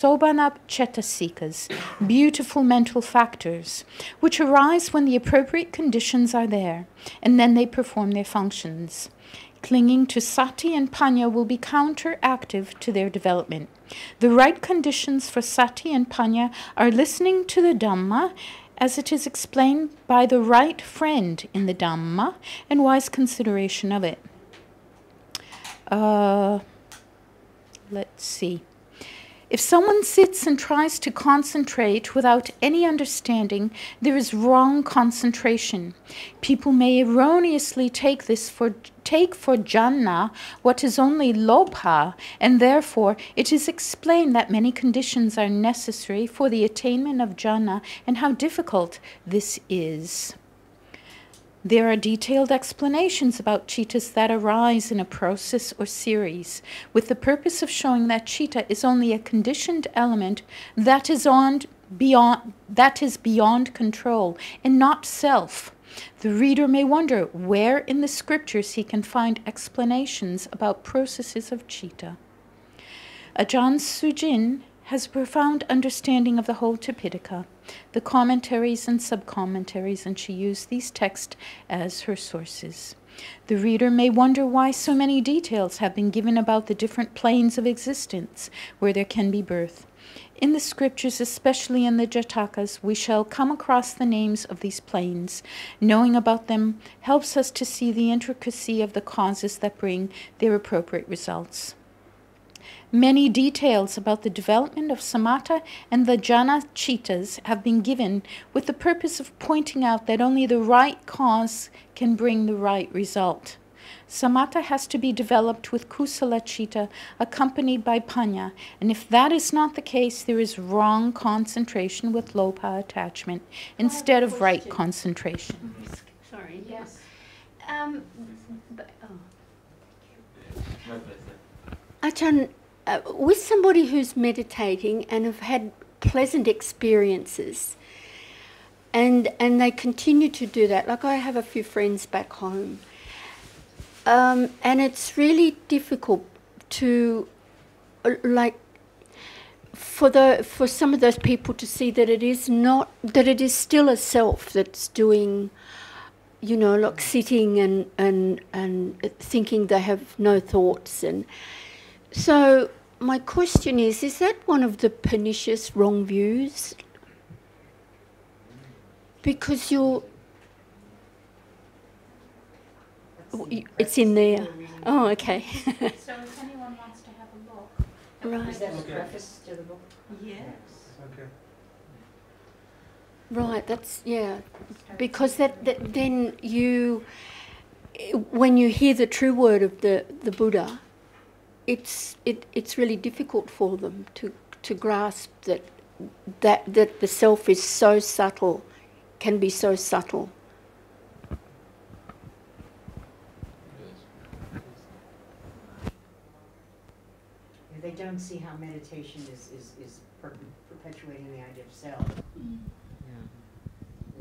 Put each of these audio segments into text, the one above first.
Sobana chetasikas, beautiful mental factors, which arise when the appropriate conditions are there, and then they perform their functions. Clinging to sati and panya will be counteractive to their development. The right conditions for sati and panya are listening to the Dhamma as it is explained by the right friend in the Dhamma and wise consideration of it. Let's see. If someone sits and tries to concentrate without any understanding, there is wrong concentration. People may erroneously take for jhana what is only lobha, and therefore it is explained that many conditions are necessary for the attainment of jhana and how difficult this is. There are detailed explanations about chittas that arise in a process or series, with the purpose of showing that chitta is only a conditioned element that is beyond control and not self. The reader may wonder where in the scriptures he can find explanations about processes of chitta. Ajahn Sujin has a profound understanding of the whole Tipitaka, the commentaries and sub-commentaries, and she used these texts as her sources. The reader may wonder why so many details have been given about the different planes of existence where there can be birth. In the scriptures, especially in the Jatakas, we shall come across the names of these planes. Knowing about them helps us to see the intricacy of the causes that bring their appropriate results. Many details about the development of samatha and the jhana chittas have been given with the purpose of pointing out that only the right cause can bring the right result. Samatha has to be developed with kusala chitta accompanied by panya, and if that is not the case, there is wrong concentration with lobha attachment instead of right concentration. Sorry. Yes. Ajahn, with somebody who's meditating and have had pleasant experiences, and they continue to do that, like I have a few friends back home, and it's really difficult to, like, for some of those people to see that it is still a self that's doing, you know, like sitting and thinking they have no thoughts. And so my question is that one of the pernicious wrong views? Because it's in there. Oh, okay. So if anyone wants to have a look. Right. Is that a preface to the book? Yes. Okay. Right, that's, yeah. Because that then you, when you hear the true word of the Buddha, it's really difficult for them to grasp that the self is so subtle, can be so subtle. They don't see how meditation is perpetuating the idea of self.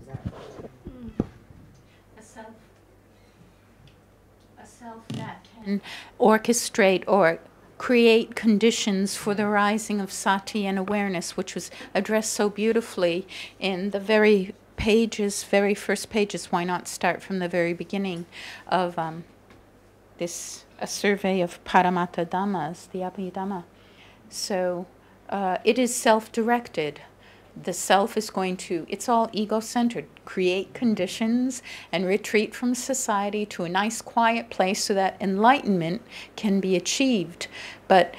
Yeah. Is that a self that can orchestrate or create conditions for the rising of sati and awareness, which was addressed so beautifully in the very first pages. Why not start from the very beginning of a survey of Paramatta Dhammas, the Abhidhamma. So it is self-directed. The self is going to, it's all ego-centered, create conditions and retreat from society to a nice quiet place so that enlightenment can be achieved. But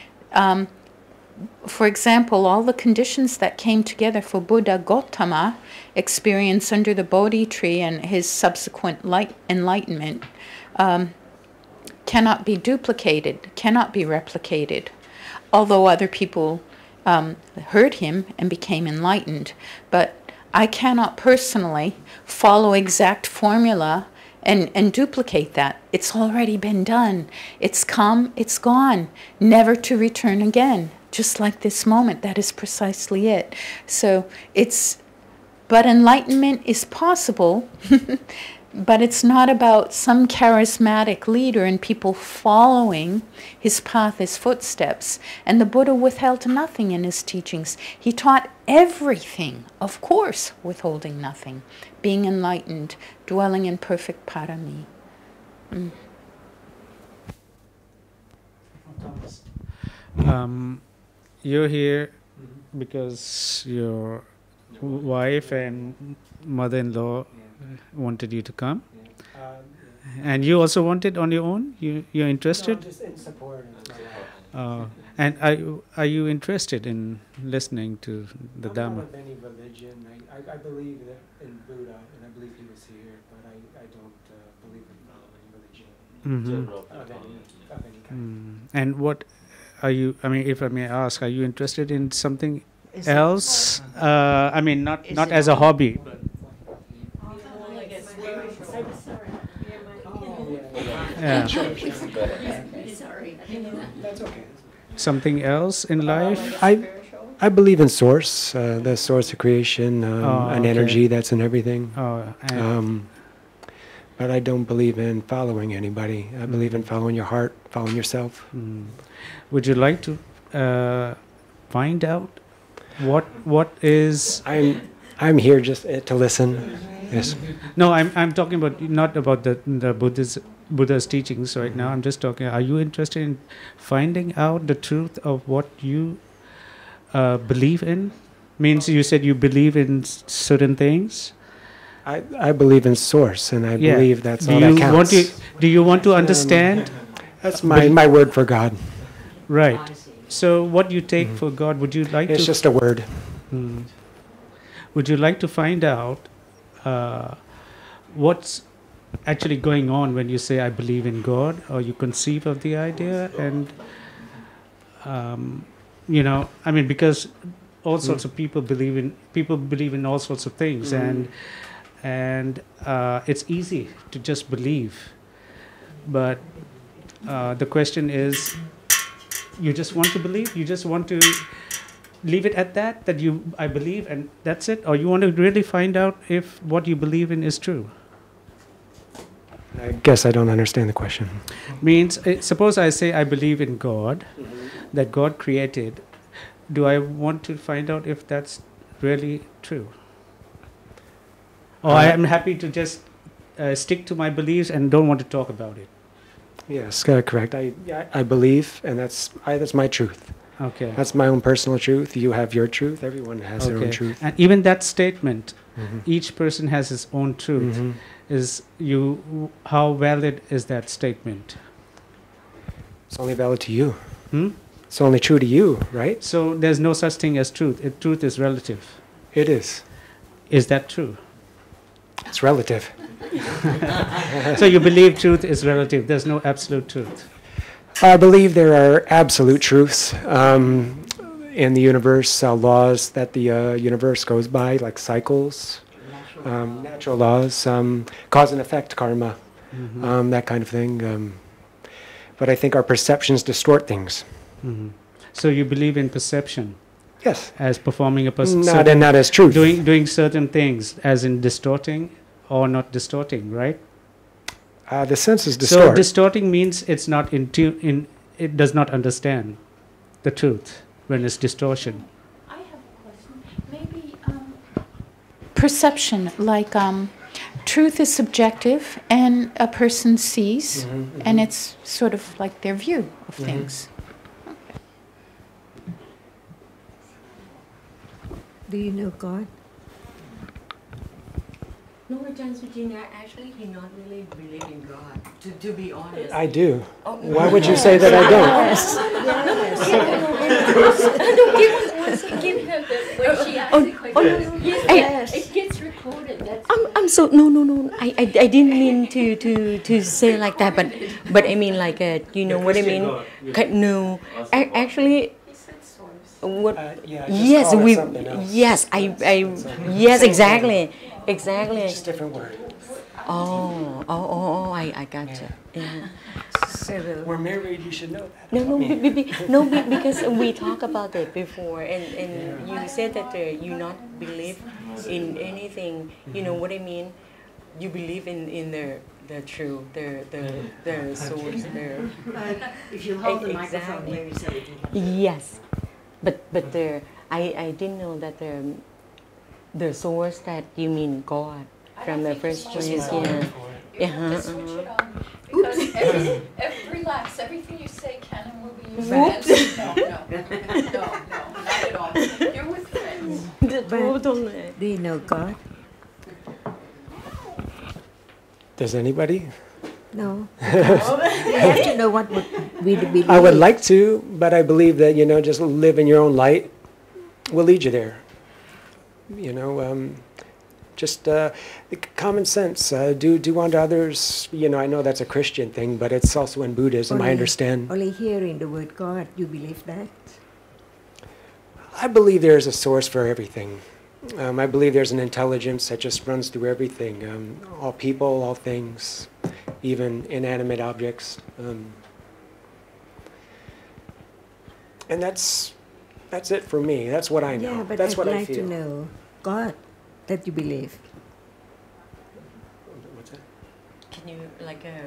for example, all the conditions that came together for Buddha Gautama experience under the Bodhi tree and his subsequent enlightenment cannot be duplicated, cannot be replicated, although other people heard him and became enlightened. But I cannot personally follow exact formula and duplicate that. It's already been done. It's come, it's gone, never to return again. Just like this moment, that is precisely it. So but enlightenment is possible But it's not about some charismatic leader and people following his path, his footsteps. And the Buddha withheld nothing in his teachings. He taught everything, of course, withholding nothing. Being enlightened, dwelling in perfect parami. You're here because your wife and mother-in-law wanted you to come, and you also wanted on your own. You're interested. No, just in support of my wife. And are you interested in listening to the I'm Dhamma? not of any religion. I believe that in Buddha, and I believe he was here, but I don't believe in following religion of any kind. And what are you? I mean, if I may ask, are you interested in something else? I mean, not as a hobby. But yeah. Sorry. That's okay. Something else in life? I believe in source, the source of creation, an energy that's in everything. But I don't believe in following anybody. I believe in following your heart, following yourself. Would you like to find out what is? I'm here just to listen. Yes. No, I'm talking about not about the Buddha's teachings right now. I'm just talking. Are you interested in finding out the truth of what you believe in? Means you said you believe in certain things. I believe in source, and I believe that's all that counts. Do you want to understand? That's my word for God. Right. So what you take for God, would you like to... It's just a word. Would you like to find out what's actually going on when you say, I believe in God, or you conceive of the idea? And, I mean, because all sorts of people believe in all sorts of things, and it's easy to just believe. But the question is, you just want to believe? You just want to leave it at that I believe and that's it? Or you want to really find out if what you believe in is true? I guess I don't understand the question. Means, suppose I say I believe in God, that God created. Do I want to find out if that's really true? Or I am happy to just stick to my beliefs and don't want to talk about it? Yes, correct. I believe, and that's my truth. Okay. That's my own personal truth. You have your truth. Everyone has their own truth. And even that statement, each person has his own truth. How valid is that statement? It's only valid to you. It's only true to you, right? So there's no such thing as truth. Truth is relative. It is. Is that true? It's relative. So you believe truth is relative. There's no absolute truth. I believe there are absolute truths in the universe, laws that the universe goes by, like cycles, natural laws, cause and effect, karma, that kind of thing. But I think our perceptions distort things. So you believe in perception? Yes. As performing a person. Not as truth. Doing certain things, as in distorting or not distorting, right? The senses distort. So distorting means it's not it does not understand the truth when it's distortion. I have a question. Maybe perception, like truth is subjective and a person sees, and it's sort of like their view of things. Do you know God? No, Ajahn Sujina, actually he not really believe in God, to be honest. I do. Why would you say that I don't? Give her when she asked the question. Yes, it gets recorded. That's I'm so no. I didn't mean to say like that, but I mean like you know what I mean? No, actually. What? Yes, we. Yes, yes, exactly. Just different word. Oh, I gotcha. Yeah. So, we're married. You should know that. No, because we talked about it before, and you said that you not believe in anything. You know what I mean? you believe in the true, the source, the If you hold the microphone exactly. here, so we can catch it. yes, but I didn't know that the source that you mean God from the first place, yeah. Just switch it on. Because relax, everything you say can and will be used Whoops. against you. No, not at all. You're with friends. Totally. Do you know God? Does anybody? No. You have to know what we believe. I would like to, but I believe that, just live in your own light will lead you there. Just common sense. Do unto others. I know that's a Christian thing, but it's also in Buddhism, I understand. Only hearing the word God, you believe that? I believe there's a source for everything. I believe there's an intelligence that just runs through everything. All people, all things, even inanimate objects. And that's it for me. That's what I know. Yeah, but that's I'd what I like feel. to know God that you believe. What's that? Can you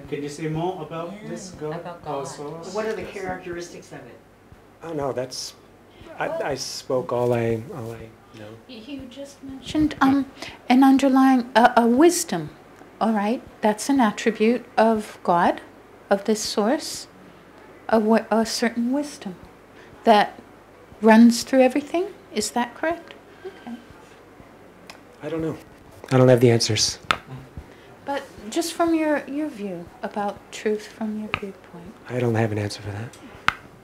Can you say more about Yeah, this God? about God. Also? What are the characteristics of it? Oh no, I spoke all I know. You just mentioned an underlying a wisdom. All right, that's an attribute of God, of this source, a certain wisdom that runs through everything. Is that correct? Okay. I don't know. I don't have the answers. But just from your view about truth, from your viewpoint. I don't have an answer for that.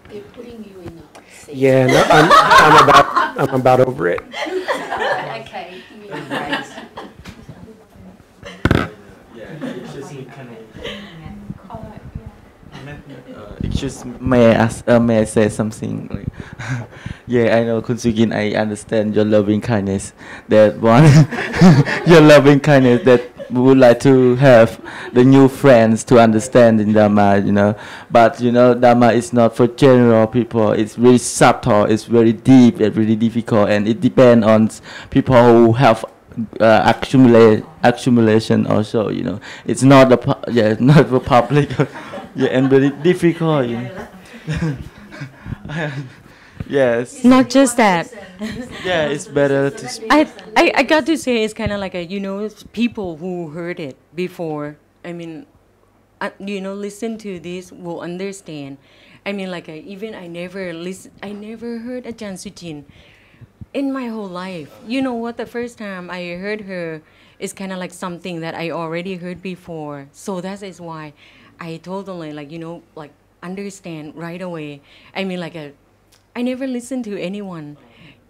They're putting you in a safe. Yeah, no, I'm about over it. Okay. Right. Excuse me, may I say something? Yeah, I know, Kun Sugin, I understand your loving kindness. That one, your loving kindness that we would like to have the new friends to understand in Dhamma, But, Dhamma is not for general people. It's really subtle, it's very deep, it's really difficult, and it depends on people who have accumulation also, It's not not for public. Yeah, and very difficult. Yes. Not just that. Yeah, it's better to speak. I got to say it's kind of like people who heard it before. I mean, listen to this will understand. I mean, even I never heard Ajahn Sujin in my whole life. You know what? The first time I heard her is kind of like something that I already heard before. So that is why I totally understand right away. I mean, I never listened to anyone.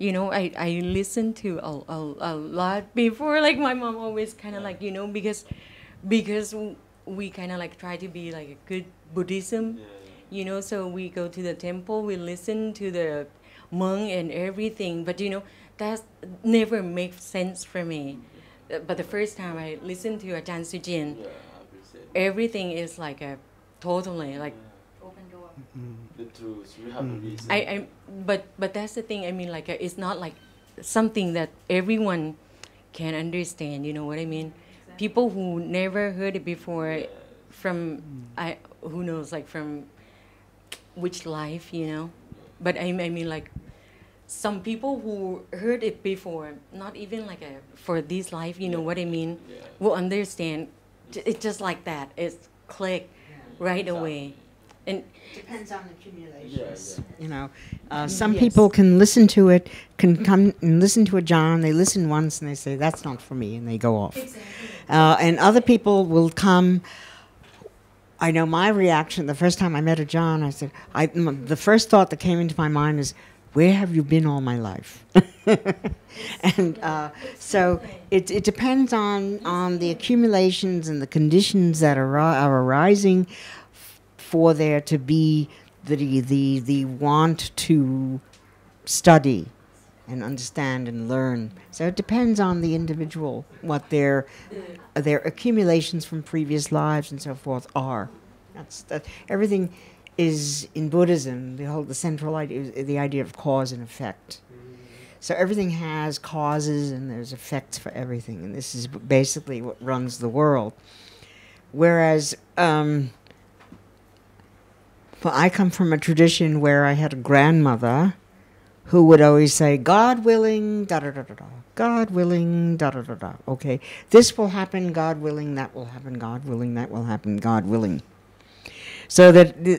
I listened to a lot before. Like my mom always kind of because we kind of try to be a good Buddhism. So we go to the temple, we listen to the monk and everything. But that never makes sense for me. But the first time I listened to Ajahn Sujin, everything is totally open door. The truth, you have a reason. But that's the thing. I mean, it's not something that everyone can understand. You know what I mean? People who never heard it before, from who knows, from which life, But I mean, some people who heard it before, not even for this life, you know what I mean, will understand. It's just like that. It's click right away. And Depends on the accumulations. Yeah. Some Yes. people can listen to it, can come and listen to a John. They listen once and they say, "That's not for me," and they go off. And other people will come. I know my reaction the first time I met a John. I said, the first thought that came into my mind is, "Where have you been all my life?" And so it depends on the accumulations and the conditions that are arising for there to be the want to study and understand and learn. So it depends on the individual, what their accumulations from previous lives and so forth are. That everything is in Buddhism. The central idea, the idea of cause and effect. So everything has causes and there's effects for everything, and this is basically what runs the world. Whereas, well, I come from a tradition where I had a grandmother who would always say, God willing, da-da-da-da-da, God willing, da-da-da-da, okay, this will happen, God willing, that will happen, God willing, that will happen, God willing. So that the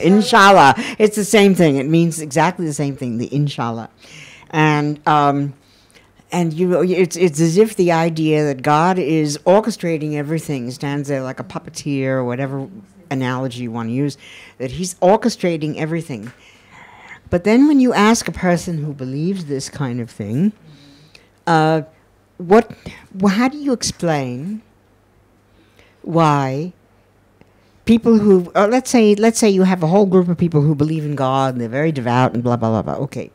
Inshallah, it's the same thing. It means exactly the same thing, the Inshallah. And it's as if the idea that God is orchestrating everything, stands there like a puppeteer or whatever analogy you want to use, that he's orchestrating everything. But then when you ask a person who believes this kind of thing, how do you explain why people who, let's say you have a whole group of people who believe in God and they're very devout and blah, blah, blah, blah, okay.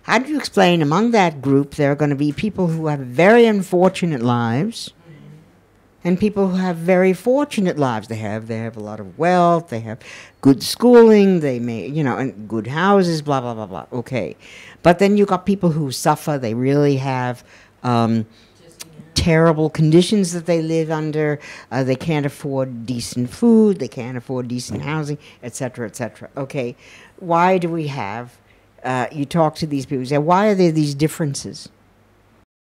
How do you explain among that group there are going to be people who have very unfortunate lives and people who have very fortunate lives? They have a lot of wealth, they have good schooling, they may, and good houses, blah, blah, blah, blah, okay. But then you got people who suffer, they really have terrible conditions that they live under, they can't afford decent food, they can't afford decent housing, etc., etc. Okay, why do we have, you talk to these people, you say, why are there these differences?